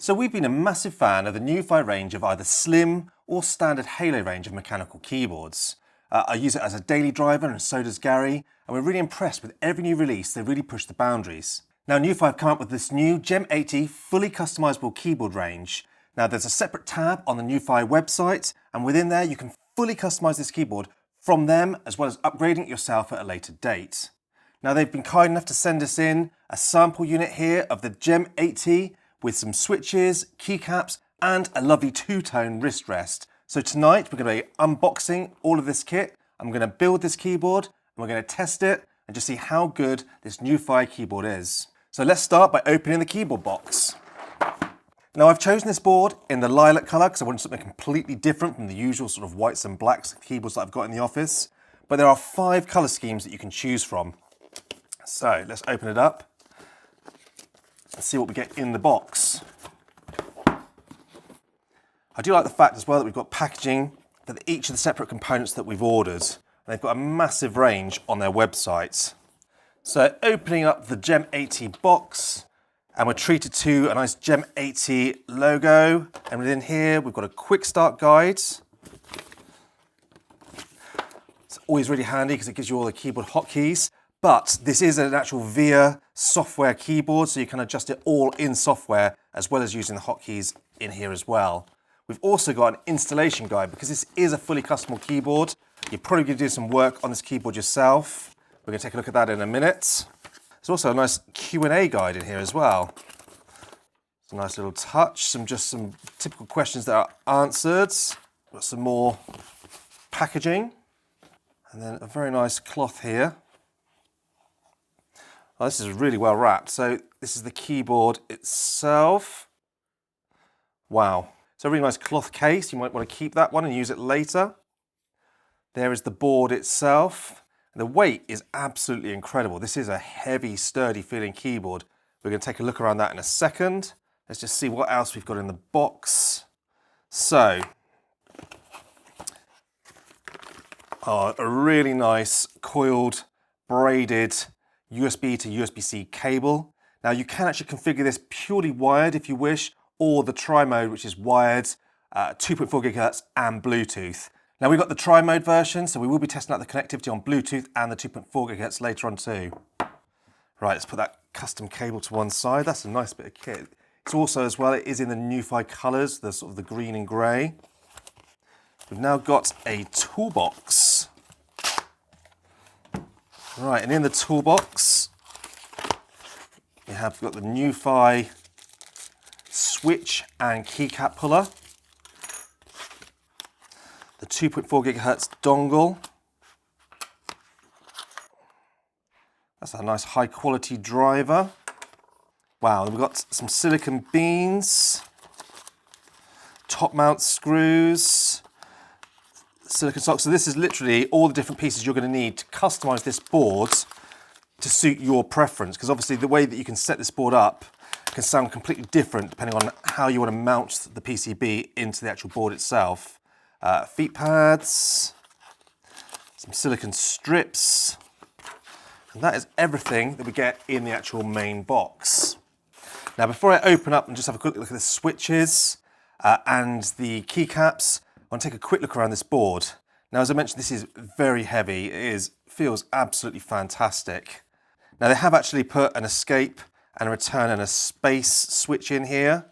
So we've been a massive fan of the Nuphy range of either slim or standard Halo range of mechanical keyboards. I use it as a daily driver and so does Gary, and we're really impressed with every new release. They really push the boundaries. Now Nuphy have come up with this new Gem80 fully customizable keyboard range. Now there's a separate tab on the Nuphy website, and within there you can fully customize this keyboard from them, as well as upgrading it yourself at a later date. Now they've been kind enough to send us in a sample unit here of the Gem80 with some switches, keycaps, and a lovely two-tone wrist rest. So tonight we're going to be unboxing all of this kit. I'm going to build this keyboard, and we're going to test it and just see how good this Nuphy keyboard is. So let's start by opening the keyboard box. Now I've chosen this board in the lilac colour because I wanted something completely different from the usual sort of whites and blacks keyboards that I've got in the office. But there are 5 colour schemes that you can choose from. So let's open it up and see what we get in the box. I do like the fact as well that we've got packaging for each of the separate components that we've ordered. And they've got a massive range on their website. So opening up the Gem80 box, and we're treated to a nice Gem80 logo. And within here, we've got a quick start guide. It's always really handy because it gives you all the keyboard hotkeys. But this is an actual VIA software keyboard, so you can adjust it all in software as well as using the hotkeys in here as well. We've also got an installation guide because this is a fully customable keyboard. You're probably going to do some work on this keyboard yourself. We're going to take a look at that in a minute. There's also a nice Q&A guide in here as well. It's a nice little touch, some typical questions that are answered. Got some more packaging, and then a very nice cloth here. Oh, this is really well wrapped. So this is the keyboard itself. Wow. So a really nice cloth case. You might want to keep that one and use it later. There is the board itself. The weight is absolutely incredible. This is a heavy, sturdy feeling keyboard. We're going to take a look around that in a second. Let's just see what else we've got in the box. So, a really nice coiled, braided USB to USB-C cable. Now you can actually configure this purely wired if you wish, or the tri-mode, which is wired, 2.4 GHz and Bluetooth. Now we've got the tri-mode version, so we will be testing out the connectivity on Bluetooth and the 2.4 GHz later on too. Right, let's put that custom cable to one side. That's a nice bit of kit. It's also as well, it is in the Nuphy colours, the sort of the green and grey. We've now got a toolbox. Right, and in the toolbox, you have got the Nuphy switch and keycap puller, the 2.4 GHz dongle. That's a nice high quality driver. Wow, we've got some silicon beans, top mount screws, silicon socks. So this is literally all the different pieces you're going to need to customize this board to suit your preference, because obviously the way that you can set this board up can sound completely different depending on how you want to mount the PCB into the actual board itself. Feet pads, some silicon strips, and that is everything that we get in the actual main box. Now before I open up and just have a quick look at the switches and the keycaps, I want to take a quick look around this board. Now as I mentioned, this is very heavy. It feels absolutely fantastic. Now they have actually put an escape and a return and a space switch in here.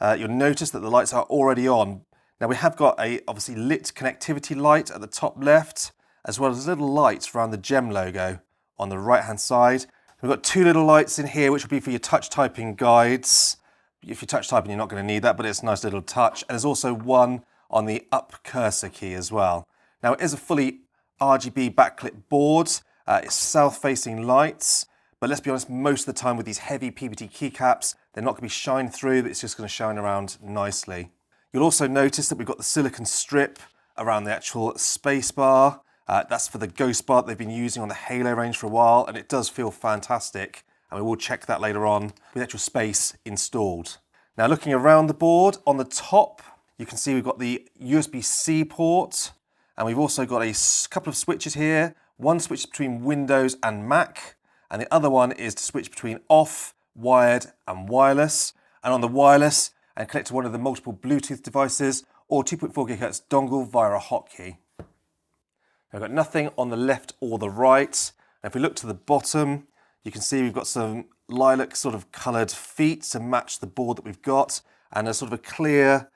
You'll notice that the lights are already on. Now we have got a obviously lit connectivity light at the top left, as well as little lights around the Gem logo on the right hand side. We've got 2 little lights in here which will be for your touch typing guides. If you're touch typing you're not going to need that, but it's a nice little touch. And there's also one on the up cursor key as well. Now it is a fully RGB backlit board. It's south facing lights. But let's be honest, most of the time with these heavy PBT keycaps, they're not going to be shine through, but it's just going to shine around nicely. You'll also notice that we've got the silicon strip around the actual space bar. That's for the Ghost bar that they've been using on the Halo range for a while, and it does feel fantastic. And we will check that later on with the actual space installed. Now looking around the board, on the top, you can see we've got the USB-C port, and we've also got a couple of switches here. One switch between Windows and Mac, and the other one is to switch between off, wired and wireless. And on the wireless, and connect to one of the multiple Bluetooth devices or 2.4 GHz dongle via a hotkey. I've got nothing on the left or the right. And if we look to the bottom, you can see we've got some lilac sort of coloured feet to match the board that we've got, and a sort of a clear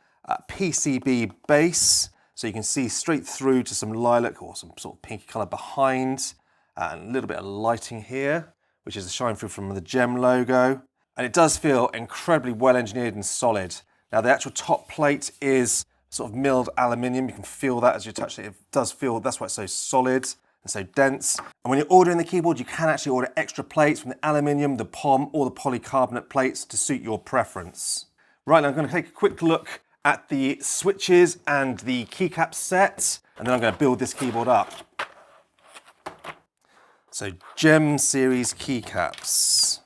PCB base, so you can see straight through to some lilac or some sort of pinky colour behind, and a little bit of lighting here, which is a shine through from the Gem logo. And it does feel incredibly well engineered and solid. Now the actual top plate is sort of milled aluminium. You can feel that as you touch it. It does feel, that's why it's so solid and so dense. And when you're ordering the keyboard, you can actually order extra plates from the aluminium, the POM, or the polycarbonate plates to suit your preference. Right, now I'm going to take a quick look at the switches and the keycap set, and then I'm going to build this keyboard up. So Gem series keycaps.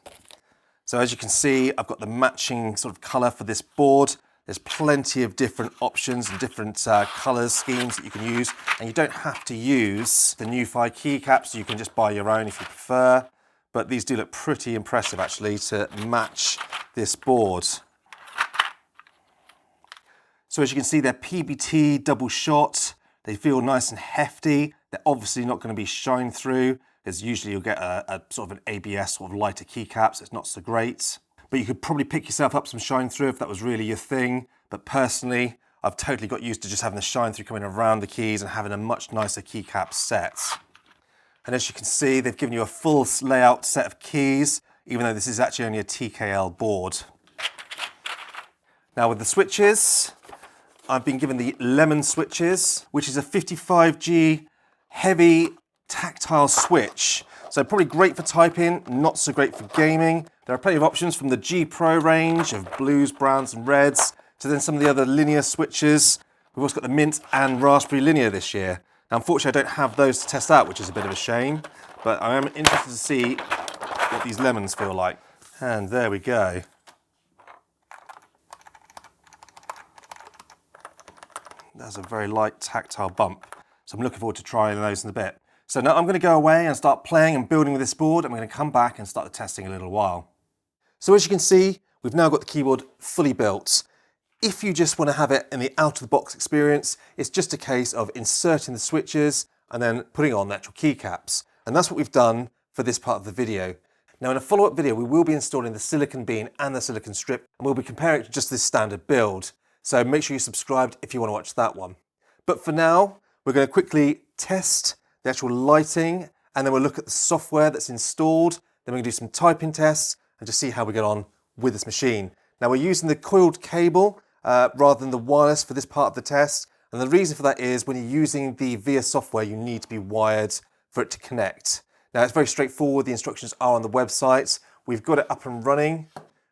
So as you can see, I've got the matching sort of colour for this board. There's plenty of different options and different colours, schemes that you can use, and you don't have to use the Nuphy keycaps. You can just buy your own if you prefer, but these do look pretty impressive actually to match this board. So as you can see, they're PBT double shot. They feel nice and hefty. They're obviously not going to be shine through, because usually you'll get a sort of an ABS sort of lighter keycaps. It's not so great. But you could probably pick yourself up some shine through if that was really your thing. But personally, I've totally got used to just having the shine through coming around the keys and having a much nicer keycap set. And as you can see, they've given you a full layout set of keys, even though this is actually only a TKL board. Now with the switches, I've been given the Lemon switches, which is a 55G heavy tactile switch. So probably great for typing, not so great for gaming. There are plenty of options from the G Pro range of blues, browns and reds to then some of the other linear switches. We've also got the Mint and Raspberry Linear this year. Now unfortunately I don't have those to test out, which is a bit of a shame, but I am interested to see what these Lemons feel like. And there we go. That's a very light tactile bump. So I'm looking forward to trying those in a bit. So now I'm going to go away and start playing and building with this board. I'm going to come back and start the testing in a little while. So as you can see, we've now got the keyboard fully built. If you just want to have it in the out-of-the-box experience, it's just a case of inserting the switches and then putting on the actual keycaps. And that's what we've done for this part of the video. Now in a follow-up video, we will be installing the silicon bean and the silicon strip, and we'll be comparing it to just this standard build. So make sure you're subscribed if you want to watch that one. But for now, we're going to quickly test the actual lighting, and then we'll look at the software that's installed. Then we're going to do some typing tests and just see how we get on with this machine. Now we're using the coiled cable rather than the wireless for this part of the test. And the reason for that is when you're using the VIA software, you need to be wired for it to connect. Now it's very straightforward. The instructions are on the website. We've got it up and running.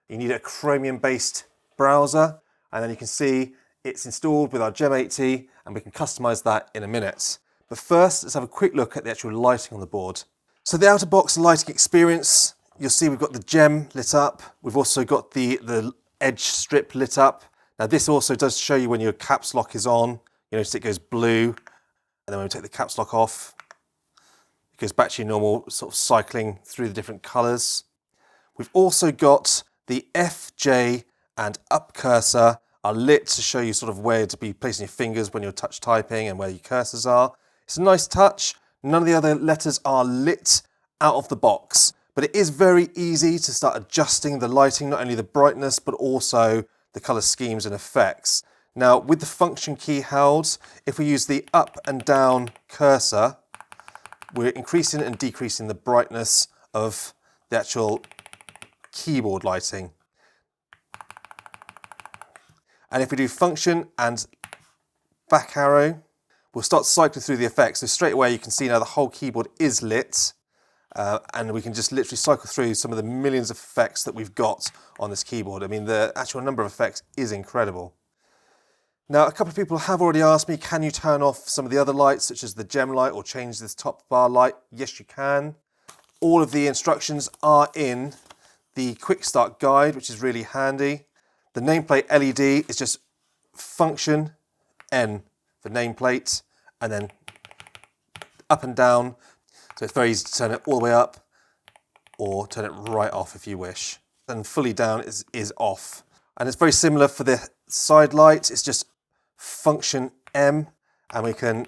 You need a Chromium-based browser, and then you can see it's installed with our Gem80, and we can customize that in a minute. But first, let's have a quick look at the actual lighting on the board. So the out-of-box lighting experience, you'll see we've got the Gem lit up. We've also got the edge strip lit up. Now this also does show you when your caps lock is on. You notice it goes blue, and then when we take the caps lock off, it goes back to your normal sort of cycling through the different colors. We've also got the F, J, and up cursor are lit to show you sort of where to be placing your fingers when you're touch typing and where your cursors are. It's a nice touch. None of the other letters are lit out of the box, but it is very easy to start adjusting the lighting, not only the brightness, but also the color schemes and effects. Now, with the function key held, if we use the up and down cursor, we're increasing and decreasing the brightness of the actual keyboard lighting. And if we do function and back arrow, we'll start cycling through the effects. So straight away you can see now the whole keyboard is lit, and we can just literally cycle through some of the millions of effects that we've got on this keyboard. I mean, the actual number of effects is incredible. Now, a couple of people have already asked me, can you turn off some of the other lights, such as the Gem light, or change this top bar light? Yes, you can. All of the instructions are in the quick start guide, which is really handy. The nameplate LED is just function N for nameplate, and then up and down. So it's very easy to turn it all the way up or turn it right off if you wish. And fully down is off. And it's very similar for the side light. It's just function M, and we can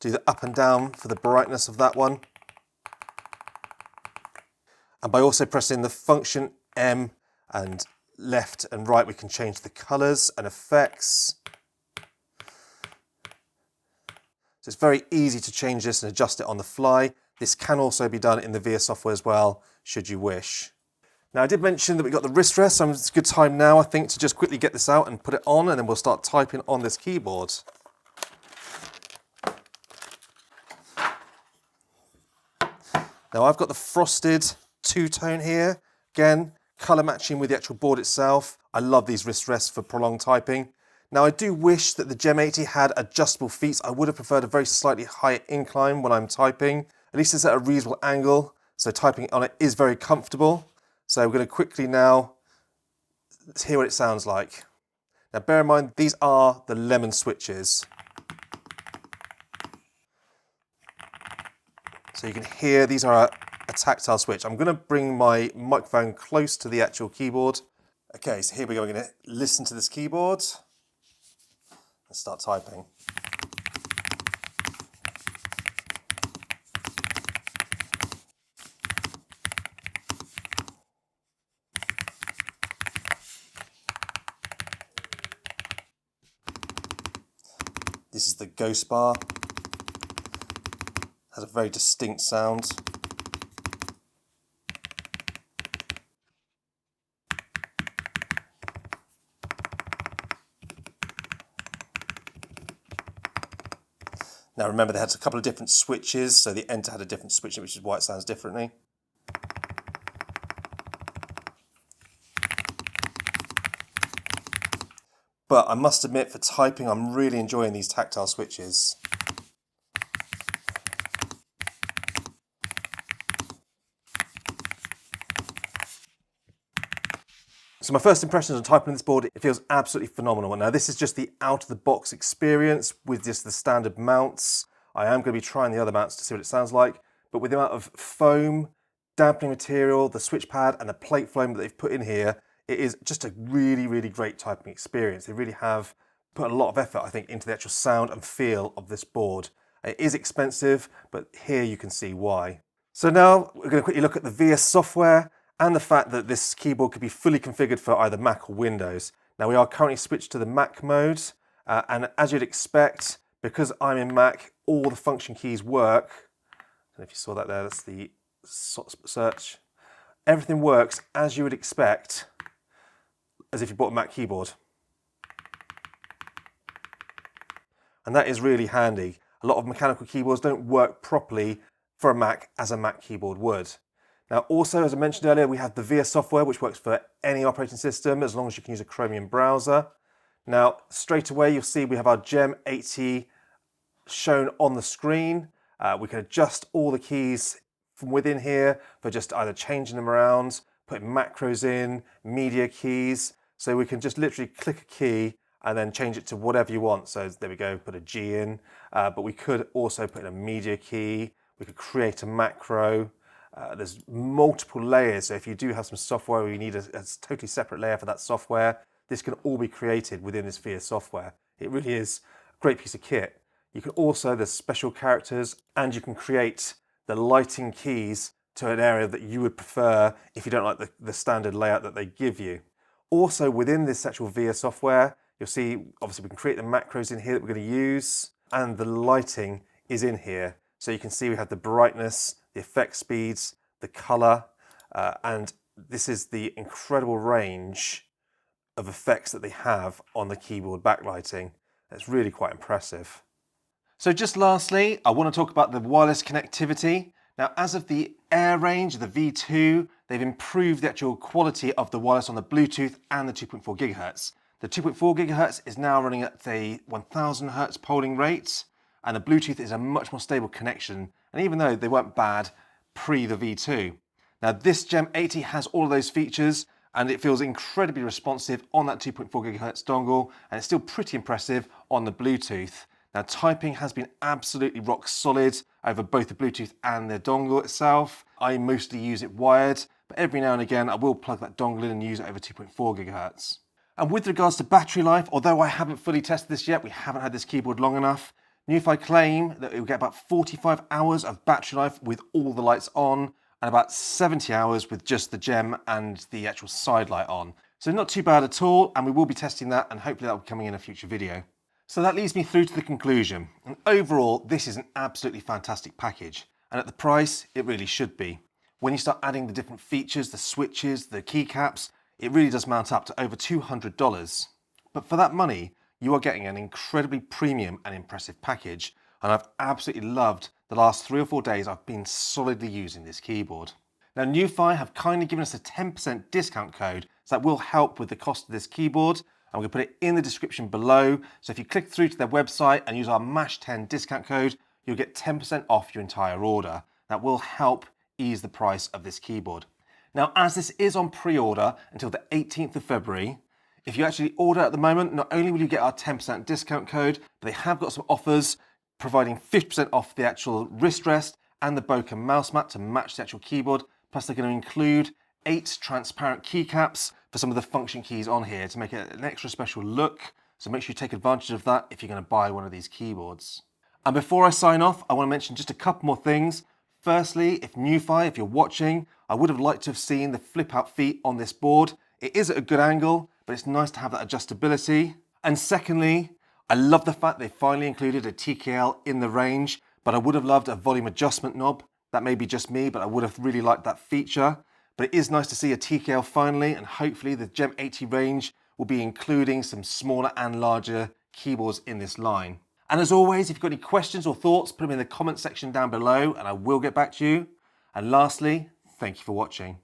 do the up and down for the brightness of that one. And by also pressing the function M and left and right, we can change the colours and effects. So it's very easy to change this and adjust it on the fly. This can also be done in the VS software as well, should you wish. Now, I did mention that we got the wrist rest, so it's a good time now, I think, to just quickly get this out and put it on, and then we'll start typing on this keyboard. Now, I've got the frosted two-tone here. Again, colour matching with the actual board itself. I love these wrist rests for prolonged typing. Now, I do wish that the Gem80 had adjustable feet. I would have preferred a very slightly higher incline when I'm typing. At least it's at a reasonable angle, so typing on it is very comfortable. So we're going to quickly now hear what it sounds like. Now, bear in mind, these are the lemon switches. So you can hear these are a tactile switch. I'm going to bring my microphone close to the actual keyboard. Okay, so here we go. We're going to listen to this keyboard and start typing. This is the ghost bar. Has a very distinct sound. Now remember, they had a couple of different switches, so the enter had a different switch, which is why it sounds differently. But I must admit, for typing, I'm really enjoying these tactile switches. So my first impressions on typing on this board, it feels absolutely phenomenal. Now this is just the out-of-the-box experience with just the standard mounts. I am going to be trying the other mounts to see what it sounds like, but with the amount of foam, dampening material, the switch pad and the plate foam that they've put in here, it is just a really, really great typing experience. They really have put a lot of effort, I think, into the actual sound and feel of this board. It is expensive, but here you can see why. So now we're going to quickly look at the VS software and the fact that this keyboard could be fully configured for either Mac or Windows. Now we are currently switched to the Mac mode, and as you'd expect, because I'm in Mac, all the function keys work. I don't know if you saw that there, that's the search. Everything works as you would expect, as if you bought a Mac keyboard. And that is really handy. A lot of mechanical keyboards don't work properly for a Mac as a Mac keyboard would. Now also, as I mentioned earlier, we have the VS software, which works for any operating system as long as you can use a Chromium browser. Now straight away you'll see we have our Gem80 shown on the screen. We can adjust all the keys from within here for just either changing them around, putting macros in, media keys. So we can just literally click a key and then change it to whatever you want. So there we go, put a G in, but we could also put in a media key. We could create a macro. There's multiple layers, so if you do have some software where you need a totally separate layer for that software, this can all be created within this VS software. It really is a great piece of kit. You can also, there's special characters, and you can create the lighting keys to an area that you would prefer if you don't like the standard layout that they give you. Also within this actual VS software, you'll see, obviously we can create the macros in here that we're going to use, and the lighting is in here. So you can see we have the brightness, the effect speeds, the color, and this is the incredible range of effects that they have on the keyboard backlighting. It's really quite impressive. So just lastly, I want to talk about the wireless connectivity. Now, as of the Air range, the V2, they've improved the actual quality of the wireless on the Bluetooth and the 2.4 gigahertz. The 2.4 gigahertz is now running at the 1000 hertz polling rate, and the Bluetooth is a much more stable connection, and even though they weren't bad pre the V2. Now this Gem80 has all of those features, and it feels incredibly responsive on that 2.4 gigahertz dongle, and it's still pretty impressive on the Bluetooth. Now typing has been absolutely rock solid over both the Bluetooth and the dongle itself. I mostly use it wired, but every now and again I will plug that dongle in and use it over 2.4 gigahertz. And with regards to battery life, although I haven't fully tested this yet, we haven't had this keyboard long enough, Nuphy claim that it will get about 45 hours of battery life with all the lights on, and about 70 hours with just the gem and the actual side light on. So not too bad at all, and we will be testing that, and hopefully that will be coming in a future video. So that leads me through to the conclusion. And overall, this is an absolutely fantastic package. And at the price, it really should be. When you start adding the different features, the switches, the keycaps, it really does mount up to over $200. But for that money, you are getting an incredibly premium and impressive package. And I've absolutely loved the last 3 or 4 days I've been solidly using this keyboard. Now Nuphy have kindly given us a 10% discount code, so that will help with the cost of this keyboard. I'm going to put it in the description below. So if you click through to their website and use our MASH10 discount code, you'll get 10% off your entire order. That will help ease the price of this keyboard. Now, as this is on pre-order until the 18th of February, if you actually order at the moment, not only will you get our 10% discount code, but they have got some offers providing 50% off the actual wrist rest and the bokeh mouse mat to match the actual keyboard. Plus they're going to include 8 transparent keycaps for some of the function keys on here to make it an extra special look. So make sure you take advantage of that if you're going to buy one of these keyboards. And before I sign off, I want to mention just a couple more things. Firstly, if Nuphy, if you're watching, I would have liked to have seen the flip out feet on this board. It is at a good angle, but it's nice to have that adjustability. And secondly, I love the fact they finally included a TKL in the range, but I would have loved a volume adjustment knob. That may be just me, but I would have really liked that feature. But it is nice to see a TKL finally, and hopefully the Gem80 range will be including some smaller and larger keyboards in this line. And as always, if you've got any questions or thoughts, put them in the comment section down below and I will get back to you. And lastly, thank you for watching.